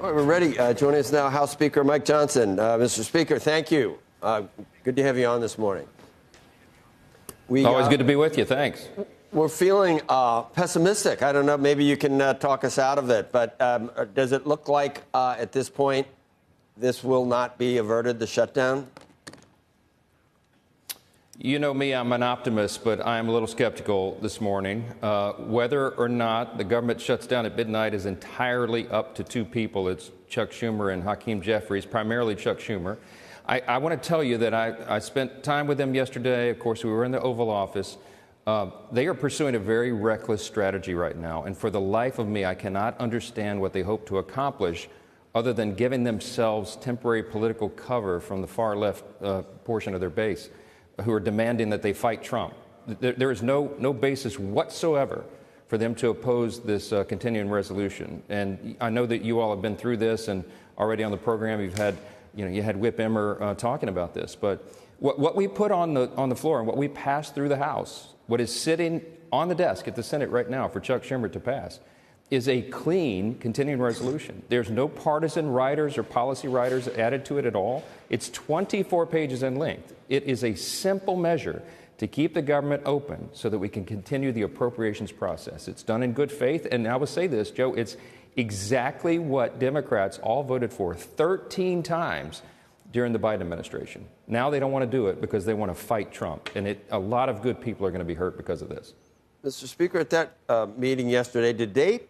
All right, we're ready. Joining us now, House Speaker Mike Johnson. Mr. Speaker, thank you. Good to have you on this morning. Always good to be with you. Thanks. We're feeling pessimistic. I don't know. Maybe you can talk us out of it. But does it look like at this point this will not be averted, the shutdown? You know me, I'm an optimist, but I'm a little skeptical this morning. Whether or not the government shuts down at midnight is entirely up to two people. It's Chuck Schumer and Hakeem Jeffries, primarily Chuck Schumer. I want to tell you that I spent time with them yesterday. Of course, we were in the Oval Office. They are pursuing a very reckless strategy right now. And for the life of me, I cannot understand what they hope to accomplish other than giving themselves temporary political cover from the far left portion of their base, who are demanding that they fight Trump. There is no basis whatsoever for them to oppose this continuing resolution. And I know that you all have been through this, and already on the program you had Whip Emmer talking about this. But what we put on the floor and what we passed through the House, what is sitting on the desk at the Senate right now for Chuck Schumer to pass, is a clean continuing resolution. There's no partisan riders or policy riders added to it at all. It's 24 pages in length. It is a simple measure to keep the government open so that we can continue the appropriations process. It's done in good faith. And I will say this, Joe, it's exactly what Democrats all voted for 13 times during the Biden administration. Now they don't want to do it because they want to fight Trump. And a lot of good people are going to be hurt because of this. Mr. Speaker, at that meeting yesterday, did they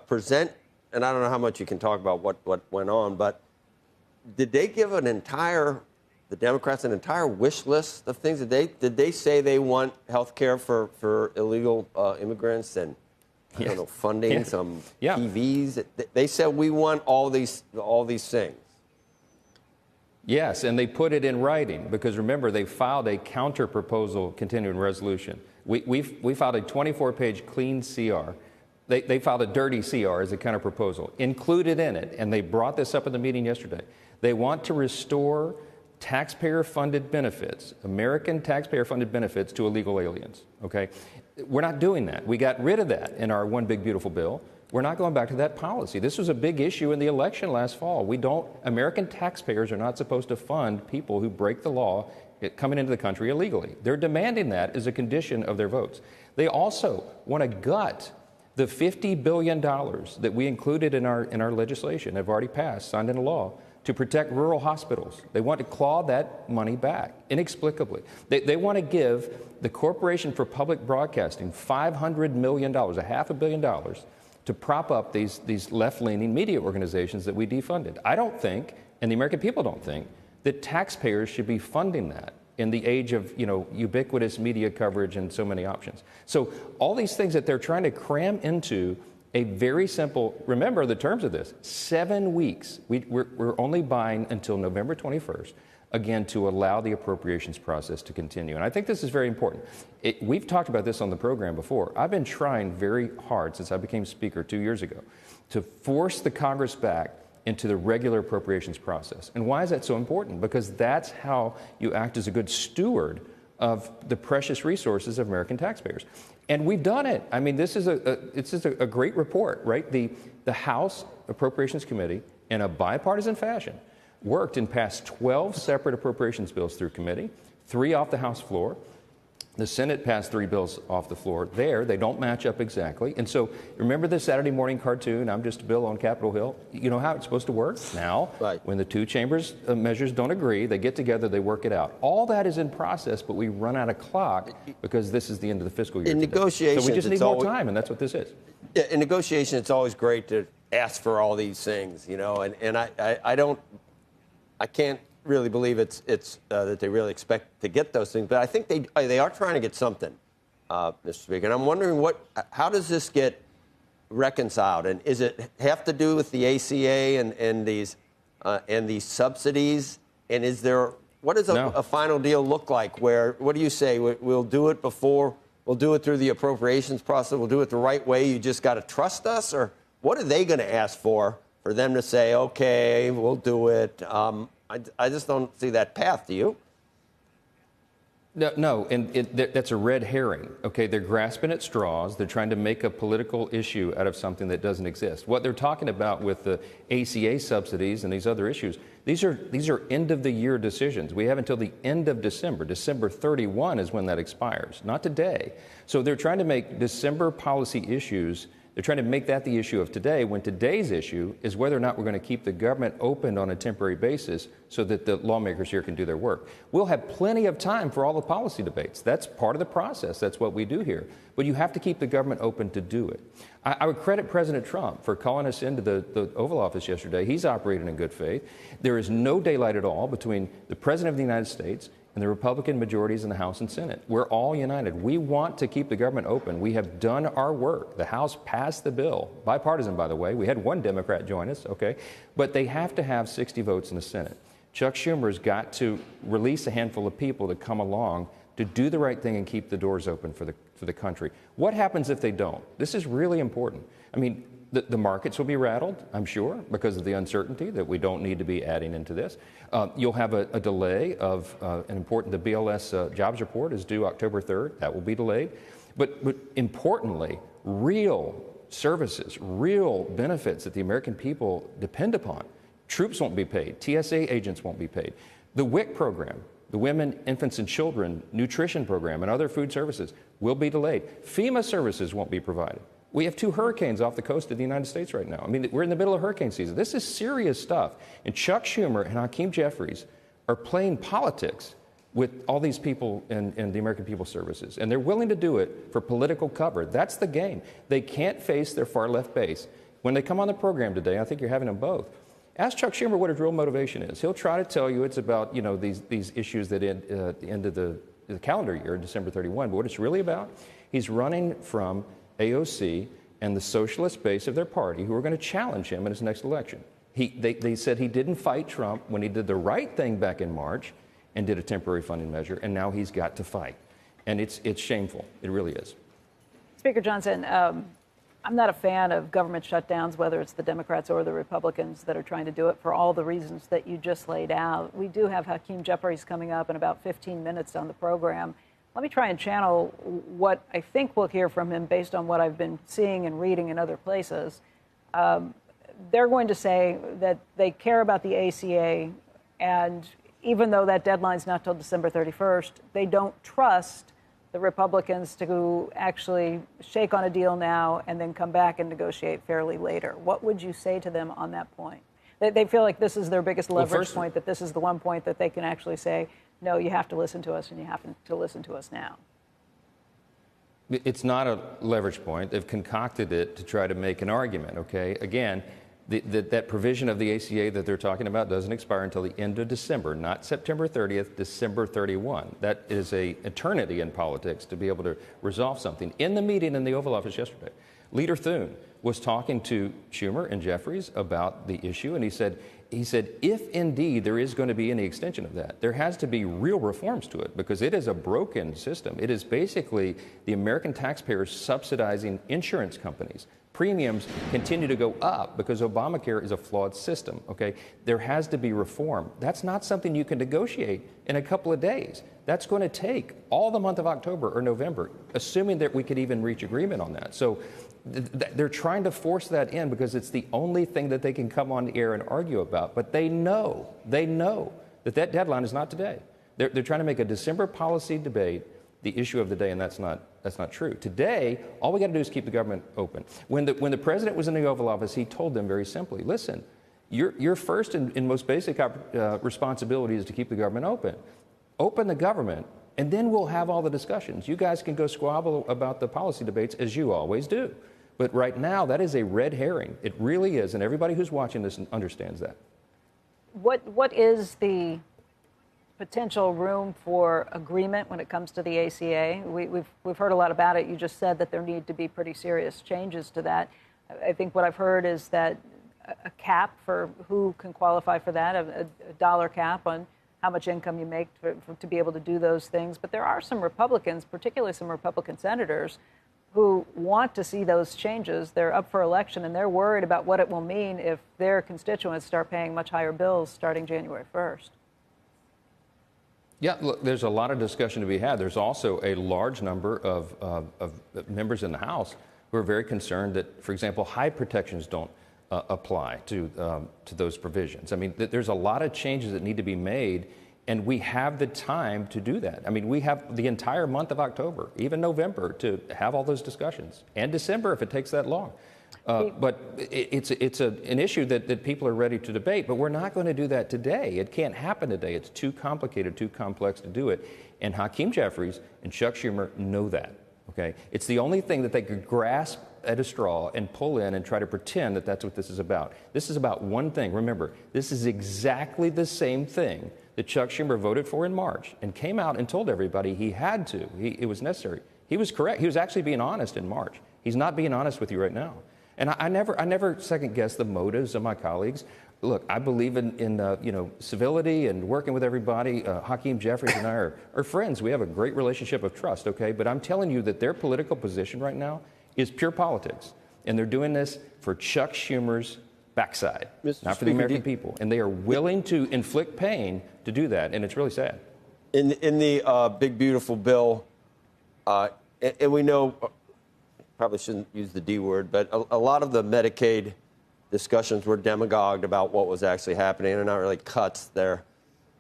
present, and I don't know how much you can talk about what went on, but did they give the Democrats an entire wish list of things? Did they say they want health care for illegal immigrants and I don't know, funding, some TVs? They said we want all these things. Yes, and they put it in writing because remember they filed a counter proposal continuing resolution. We filed a 24-page clean CR. They filed a dirty CR as a counter proposal, included in it, and they brought this up in the meeting yesterday. They want to restore taxpayer-funded benefits, American taxpayer-funded benefits to illegal aliens, okay? We're not doing that. We got rid of that in our One Big Beautiful Bill. We're not going back to that policy. This was a big issue in the election last fall. American taxpayers are not supposed to fund people who break the law coming into the country illegally. They're demanding that as a condition of their votes. They also want to gut the $50 billion that we included in our legislation, have already passed, signed into law, to protect rural hospitals. They want to claw that money back inexplicably. They want to give the Corporation for Public Broadcasting $500 million, $500 million, to prop up these left-leaning media organizations that we defunded. I don't think, and the American people don't think, that taxpayers should be funding that in the age of, ubiquitous media coverage and so many options. So all these things that they're trying to cram into a very simple, remember the terms of this, 7 weeks. We're only buying until November 21st, again, to allow the appropriations process to continue. And I think this is very important. We've talked about this on the program before. I've been trying very hard since I became Speaker 2 years ago to force the Congress back into the regular appropriations process. And why is that so important? Because that's how you act as a good steward of the precious resources of American taxpayers. And we've done it. I mean, this is a great report, right? The House Appropriations Committee, in a bipartisan fashion, worked and passed 12 separate appropriations bills through committee, 3 off the House floor. The Senate passed 3 bills off the floor there. They don't match up exactly. And so remember the Saturday morning cartoon, I'm just a bill on Capitol Hill? You know how it's supposed to work? Now, when the two chambers measures don't agree, they get together, they work it out. All that is in process, but we run out of clock because this is the end of the fiscal year. In negotiations, so we just need more time, and that's what this is. Yeah, in negotiation, it's always great to ask for all these things, and I can't really believe it's that they really expect to get those things, but I think they are trying to get something, Mr. Speaker. And I'm wondering how does this get reconciled? And is it have to do with the ACA and these subsidies? And what does a final deal look like? What do you say? We'll do it we'll do it through the appropriations process. We'll do it the right way. You just got to trust us, or what are they going to ask for them to say, okay, we'll do it? I just don't see that path. Do you? No, and that's a red herring. Okay, they're grasping at straws. They're trying to make a political issue out of something that doesn't exist. What they're talking about with the ACA subsidies and these other issues, these are end of the year decisions. We have until the end of December. December 31 is when that expires, not today. So they're trying to make December policy issues. They're trying to make that the issue of today, when today's issue is whether or not we're going to keep the government open on a temporary basis so that the lawmakers here can do their work. We'll have plenty of time for all the policy debates. That's part of the process. That's what we do here. But you have to keep the government open to do it. I would credit President Trump for calling us into the Oval Office yesterday. He's operating in good faith. There is no daylight at all between the President of the United States and the Republican majorities in the House and Senate. We're all united. We want to keep the government open. We have done our work. The House passed the bill, bipartisan, by the way. We had one Democrat join us, okay? But they have to have 60 votes in the Senate. Chuck Schumer's got to release a handful of people to come along to do the right thing and keep the doors open for the country. What happens if they don't? This is really important. I mean, the markets will be rattled, I'm sure, because of the uncertainty that we don't need to be adding into this. You'll have a delay of the BLS jobs report is due October 3rd. That will be delayed. But importantly, real services, real benefits that the American people depend upon. Troops won't be paid. TSA agents won't be paid. The WIC program, the Women, Infants, and Children Nutrition Program, and other food services will be delayed. FEMA services won't be provided. We have 2 hurricanes off the coast of the United States right now. I mean, we're in the middle of hurricane season. This is serious stuff. And Chuck Schumer and Hakeem Jeffries are playing politics with all these people in the American People's Services. And they're willing to do it for political cover. That's the game. They can't face their far left base. When they come on the program today, I think you're having them both. Ask Chuck Schumer what his real motivation is. He'll try to tell you it's about, you know, these issues that end at the end of the calendar year, December 31. But what it's really about, he's running from AOC and the socialist base of their party who are going to challenge him in his next election. They said he didn't fight Trump when he did the right thing back in March and did a temporary funding measure, and now he's got to fight. And it's shameful. It really is. Speaker Johnson, I'm not a fan of government shutdowns, whether it's the Democrats or the Republicans that are trying to do it for all the reasons that you just laid out. We do have Hakeem Jeffries coming up in about 15 minutes on the program. Let me try and channel what I think we'll hear from him based on what I've been seeing and reading in other places. They're going to say that they care about the ACA, and even though that deadline's not till December 31st, they don't trust the Republicans to actually shake on a deal now and then come back and negotiate fairly later. What would you say to them on that point? They feel like this is their biggest leverage point, that this is the one point that they can actually say, no, you have to listen to us, and you have to listen to us now. It's not a leverage point. They've concocted it to try to make an argument, okay? Again, that provision of the ACA that they're talking about doesn't expire until the end of December, not September 30th, December 31. That is an eternity in politics to be able to resolve something. In the meeting in the Oval Office yesterday, Leader Thune was talking to Schumer and Jeffries about the issue, and he said, if indeed there is going to be any extension of that, there has to be real reforms to it, because it is a broken system. It is basically the American taxpayers subsidizing insurance companies. Premiums continue to go up because Obamacare is a flawed system, okay? There has to be reform. That's not something you can negotiate in a couple of days. That's going to take all the month of October or November, assuming that we could even reach agreement on that. So they're trying to force that in because it's the only thing that they can come on the air and argue about. But they know that deadline is not today. They're trying to make a December policy debate the issue of the day, and that's not true. Today, all we got to do is keep the government open. When the president was in the Oval Office, he told them very simply, listen, your first and most basic responsibility is to keep the government open. Open the government, and then we'll have all the discussions. You guys can go squabble about the policy debates as you always do. But right now, that is a red herring. It really is, and everybody who's watching this understands that. What is the potential room for agreement when it comes to the ACA? We've heard a lot about it. You just said that there need to be pretty serious changes to that. I think what I've heard is that a cap for who can qualify for that, a dollar cap on how much income you make to be able to do those things. But there are some Republicans, particularly some Republican senators, who want to see those changes. They're up for election, and they're worried about what it will mean if their constituents start paying much higher bills starting January 1st. Yeah, look, there's a lot of discussion to be had. There's also a large number of members in the House who are very concerned that, for example, high protections don't apply to those provisions. I mean, there's a lot of changes that need to be made, and we have the time to do that. I mean, we have the entire month of October, even November, to have all those discussions, and December if it takes that long. But it's an issue that people are ready to debate, but we're not going to do that today. It can't happen today. It's too complicated, too complex to do it. And Hakeem Jeffries and Chuck Schumer know that. Okay, it's the only thing that they could grasp at a straw and pull in and try to pretend that that's what this is about. This is about one thing. Remember, this is exactly the same thing that Chuck Schumer voted for in March and came out and told everybody he had to. It was necessary. He was correct. He was actually being honest in March. He's not being honest with you right now. And I never second guess the motives of my colleagues. Look, I believe in civility and working with everybody. Hakeem Jeffries and I are friends. We have a great relationship of trust, okay? But I'm telling you that their political position right now is pure politics. And they're doing this for Chuck Schumer's backside, not for the American people. And they are willing to inflict pain to do that, and it's really sad. In the big, beautiful bill, and we know, probably shouldn't use the D word, but a lot of the Medicaid discussions were demagogued about what was actually happening. They're not really cuts. They're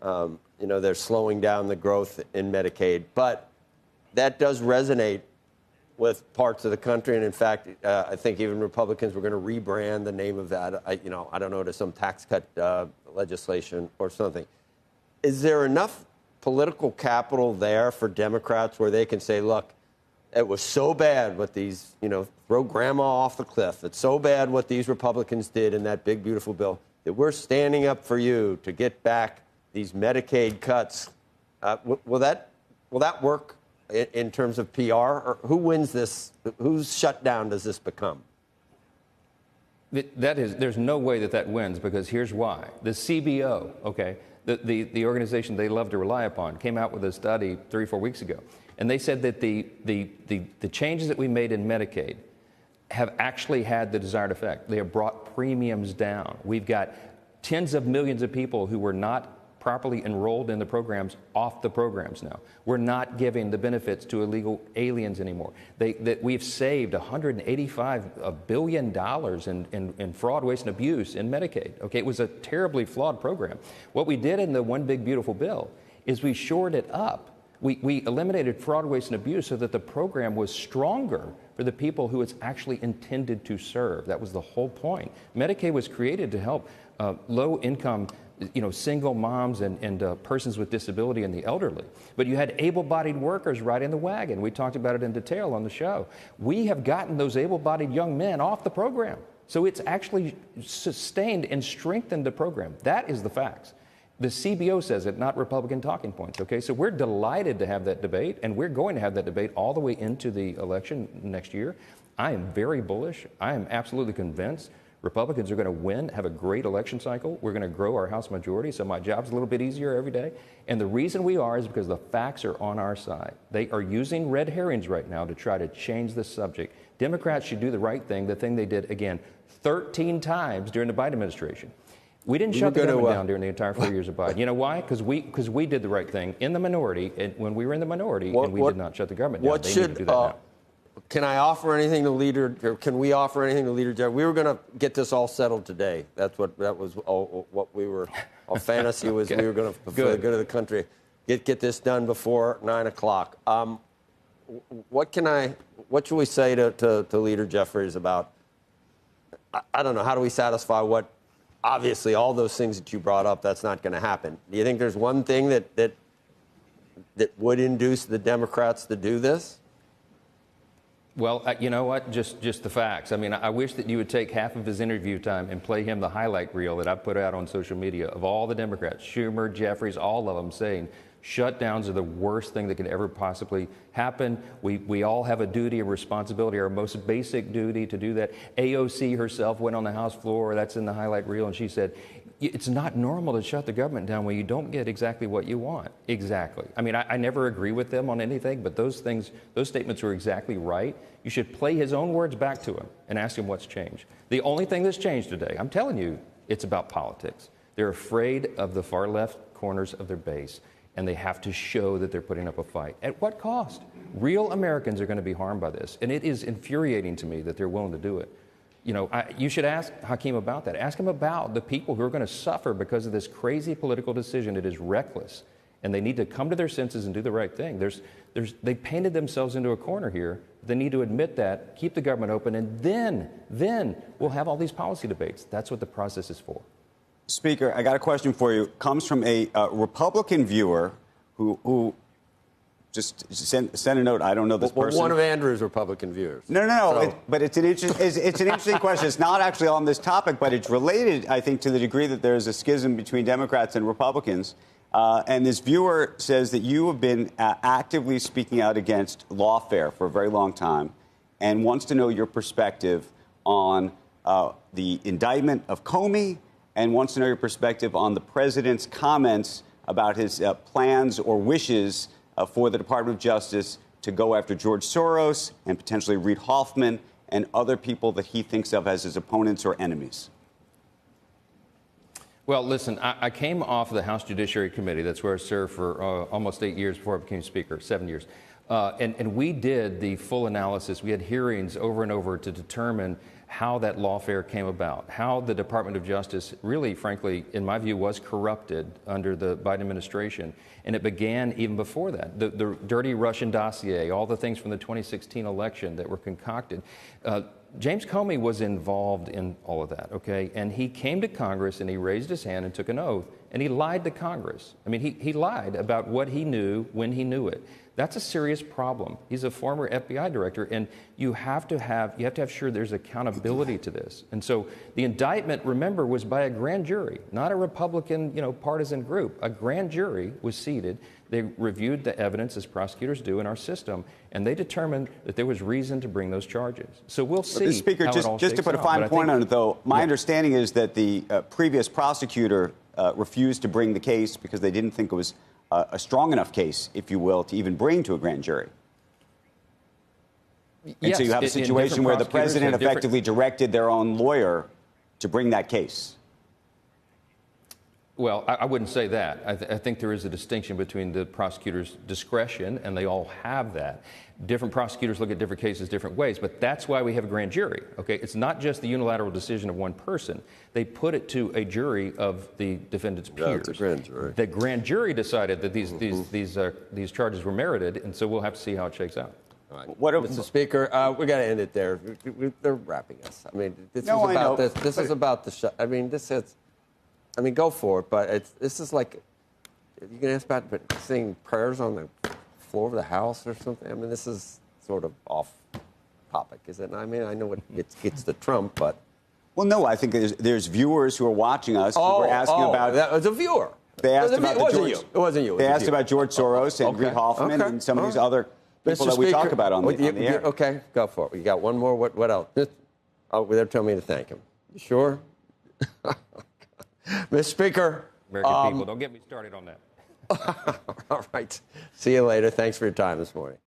slowing down the growth in Medicaid. But that does resonate with parts of the country. And in fact, I think even Republicans were going to rebrand the name of that, I don't know, to some tax cut legislation or something. Is there enough political capital there for Democrats where they can say, look, it was so bad what these, throw grandma off the cliff. It's so bad what these Republicans did in that big, beautiful bill that we're standing up for you to get back these Medicaid cuts. Will that work in terms of PR? Or who wins this? Whose shutdown does this become? There's no way that wins, because here's why. The CBO, okay, the organization they love to rely upon, came out with a study 3 or 4 weeks ago. And they said that the changes that we made in Medicaid have actually had the desired effect. They have brought premiums down. We've got tens of millions of people who were not properly enrolled in the programs off the programs now. We're not giving the benefits to illegal aliens anymore. We've saved $185 billion in fraud, waste, and abuse in Medicaid. Okay, it was a terribly flawed program. What we did in the One Big Beautiful Bill is we shored it up. We eliminated fraud, waste, and abuse so that the program was stronger for the people who it's actually intended to serve. That was the whole point. Medicaid was created to help low-income, single moms and persons with disability and the elderly. But you had able-bodied workers riding the wagon. We talked about it in detail on the show. We have gotten those able-bodied young men off the program. So it's actually sustained and strengthened the program. That is the facts. The CBO says it, not Republican talking points, okay? So we're delighted to have that debate, and we're going to have that debate all the way into the election next year. I am very bullish. I am absolutely convinced Republicans are going to win, have a great election cycle. We're going to grow our House majority, so my job's a little bit easier every day. And the reason we are is because the facts are on our side. They are using red herrings right now to try to change the subject. Democrats should do the right thing, the thing they did, again, 13 times during the Biden administration. We didn't shut the government down during the entire 4 years of Biden. You know why? Because we did the right thing in the minority, and when we were in the minority, and we did not shut the government down. They need to do that now. Can I offer anything to Leader? Or can we offer anything to Leader Jeffries? We were going to get this all settled today. That was all what we were. Our fantasy was we were going to, for the good of the country, get this done before 9 o'clock. What should we say to Leader Jeffries about? I don't know. How do we satisfy what? Obviously, all those things that you brought up, that's not going to happen. Do you think there's one thing that would induce the Democrats to do this? Well, you know what? Just the facts. I mean, I wish that you would take half of his interview time and play him the highlight reel that I put out on social media of all the Democrats, Schumer, Jeffries, all of them saying shutdowns are the worst thing that could ever possibly happen. We all have a duty, a responsibility, our most basic duty to do that. AOC herself went on the House floor, that's in the highlight reel, and she said, it's not normal to shut the government down when you don't get exactly what you want. Exactly. I mean, I never agree with them on anything, but those statements were exactly right. You should play his own words back to him and ask him what's changed. The only thing that's changed today, I'm telling you, it's about politics. They're afraid of the far left corners of their base. and they have to show that they're putting up a fight. At what cost? Real Americans are going to be harmed by this, and it is infuriating to me that they're willing to do it. You know, you should ask Hakeem about that. Ask him about the people who are going to suffer because of this crazy political decision. It is reckless, and they need to come to their senses and do the right thing. They painted themselves into a corner here. They need to admit that, keep the government open, and then we'll have all these policy debates. That's what the process is for. Speaker, I got a question for you. Comes from a Republican viewer who just sent a note. I don't know this person. One of Andrew's Republican viewers. No. So. But it's an interesting question. It's not actually on this topic, but it's related, I think, to the degree that there's a schism between Democrats and Republicans. And this viewer says that you have been actively speaking out against lawfare for a very long time and wants to know your perspective on the indictment of Comey and wants to know your perspective on the president's comments about his plans or wishes for the Department of Justice to go after George Soros and potentially Reid Hoffman and other people that he thinks of as his opponents or enemies. Well, listen, I came off of the House Judiciary Committee. That's where I served for almost 8 years before I became Speaker, 7 years. And we did the full analysis. We had hearings over and over to determine how that lawfare came about, how the Department of Justice really, frankly, in my view, was corrupted under the Biden administration. And it began even before that. The dirty Russian dossier, all the things from the 2016 election that were concocted. James Comey was involved in all of that, okay? And he came to Congress and he raised his hand and took an oath, and he lied to Congress. I mean, he lied about what he knew when he knew it. That's a serious problem. He's a former FBI director, and you have to have sure there's accountability to this. And so the indictment, remember, was by a grand jury, not a Republican, partisan group. A grand jury was seated. They reviewed the evidence, as prosecutors do in our system, and they determined that there was reason to bring those charges. So we'll see. But Speaker, just to put a fine point on it, though, my understanding is that the previous prosecutor refused to bring the case because they didn't think it was a strong enough case, if you will, to even bring to a grand jury. And yes, so you have a situation where the president effectively directed their own lawyer to bring that case. Well, I wouldn't say that. I think there is a distinction between the prosecutor's discretion, and they all have that. Different prosecutors look at different cases different ways, but that's why we have a grand jury, okay? It's not just the unilateral decision of one person. They put it to a jury of the defendant's peers. Yeah, it's a grand jury. The grand jury decided that these charges were merited, and so we'll have to see how it shakes out. All right. Mr. Speaker, we got to end it there. They're wrapping us. I mean, this is about this. This is about the. I mean, this is. I mean, go for it. But this is like, you can ask about saying prayers on the floor of the House or something. I mean, this is sort of off topic, is it? I mean, I know it gets to Trump, but. Well, no, I think there's viewers who are watching us who are asking about. That was a viewer. They asked about it wasn't you. They asked about George Soros and Reid Hoffman and some of these other people that we talk about on the air. Okay, go for it. You got one more. What else? Oh, they're telling me to thank him. You sure? Mr. Speaker. American people, don't get me started on that. All right. See you later. Thanks for your time this morning.